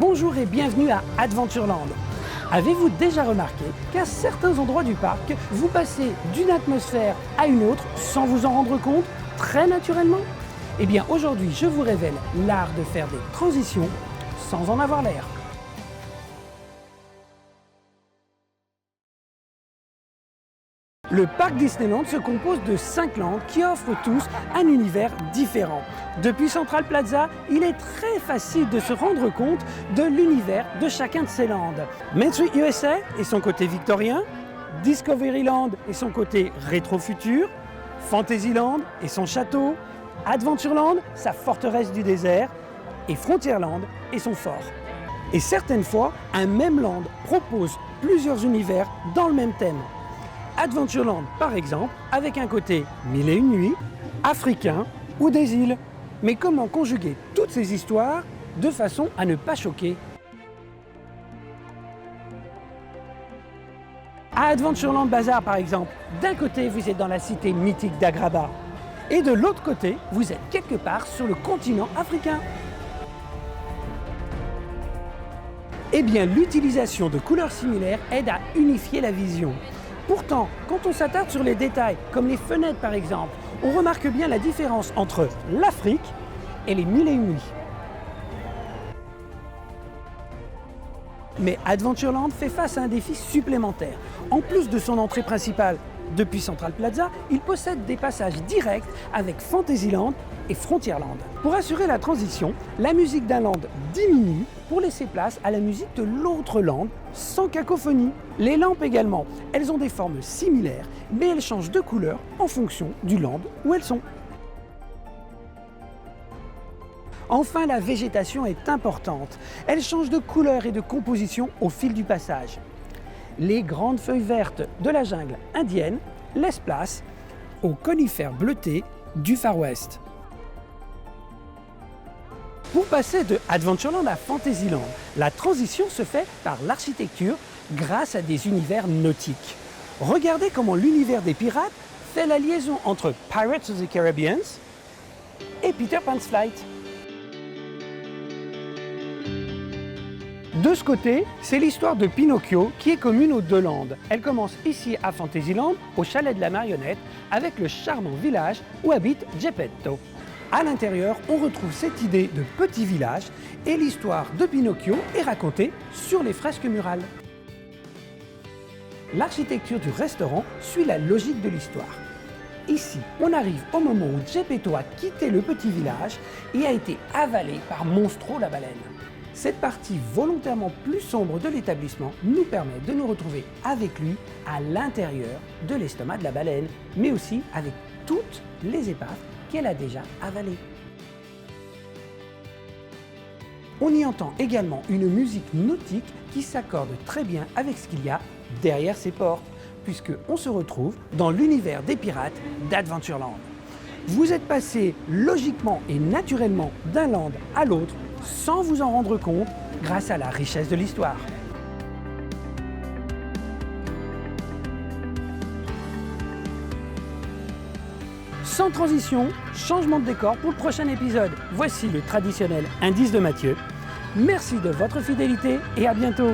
Bonjour et bienvenue à Adventureland. Avez-vous déjà remarqué qu'à certains endroits du parc, vous passez d'une atmosphère à une autre sans vous en rendre compte, très naturellement? Eh bien aujourd'hui, je vous révèle l'art de faire des transitions sans en avoir l'air. Le parc Disneyland se compose de 5 landes qui offrent tous un univers différent. Depuis Central Plaza, il est très facile de se rendre compte de l'univers de chacun de ces landes. Main Street USA et son côté victorien, Discoveryland et son côté rétro-futur, Fantasyland et son château, Adventureland, sa forteresse du désert, et Frontierland et son fort. Et certaines fois, un même land propose plusieurs univers dans le même thème. Adventureland, par exemple, avec un côté mille et une nuits, africain ou des îles. Mais comment conjuguer toutes ces histoires de façon à ne pas choquer? À Adventureland Bazaar, par exemple, d'un côté, vous êtes dans la cité mythique d'Agrabah, et de l'autre côté, vous êtes quelque part sur le continent africain. Eh bien, l'utilisation de couleurs similaires aide à unifier la vision. Pourtant, quand on s'attarde sur les détails, comme les fenêtres par exemple, on remarque bien la différence entre l'Afrique et les mille et une nuits. Mais Adventureland fait face à un défi supplémentaire. En plus de son entrée principale depuis Central Plaza, il possède des passages directs avec Fantasyland et Frontierland. Pour assurer la transition, la musique d'un land diminue pour laisser place à la musique de l'autre land sans cacophonie. Les lampes également, elles ont des formes similaires, mais elles changent de couleur en fonction du land où elles sont. Enfin, la végétation est importante. Elle change de couleur et de composition au fil du passage. Les grandes feuilles vertes de la jungle indienne laissent place aux conifères bleutés du Far West. Pour passer de Adventureland à Fantasyland, la transition se fait par l'architecture grâce à des univers nautiques. Regardez comment l'univers des pirates fait la liaison entre Pirates of the Caribbean et Peter Pan's Flight. De ce côté, c'est l'histoire de Pinocchio qui est commune aux deux landes. Elle commence ici à Fantasyland, au chalet de la marionnette, avec le charmant village où habite Geppetto. À l'intérieur, on retrouve cette idée de petit village et l'histoire de Pinocchio est racontée sur les fresques murales. L'architecture du restaurant suit la logique de l'histoire. Ici, on arrive au moment où Geppetto a quitté le petit village et a été avalé par Monstro la baleine. Cette partie volontairement plus sombre de l'établissement nous permet de nous retrouver avec lui à l'intérieur de l'estomac de la baleine, mais aussi avec toutes les épaves qu'elle a déjà avalées. On y entend également une musique nautique qui s'accorde très bien avec ce qu'il y a derrière ces portes, puisqu'on se retrouve dans l'univers des pirates d'Adventureland. Vous êtes passé logiquement et naturellement d'un land à l'autre sans vous en rendre compte grâce à la richesse de l'histoire. Sans transition, changement de décor pour le prochain épisode. Voici le traditionnel indice de Mathieu. Merci de votre fidélité et à bientôt.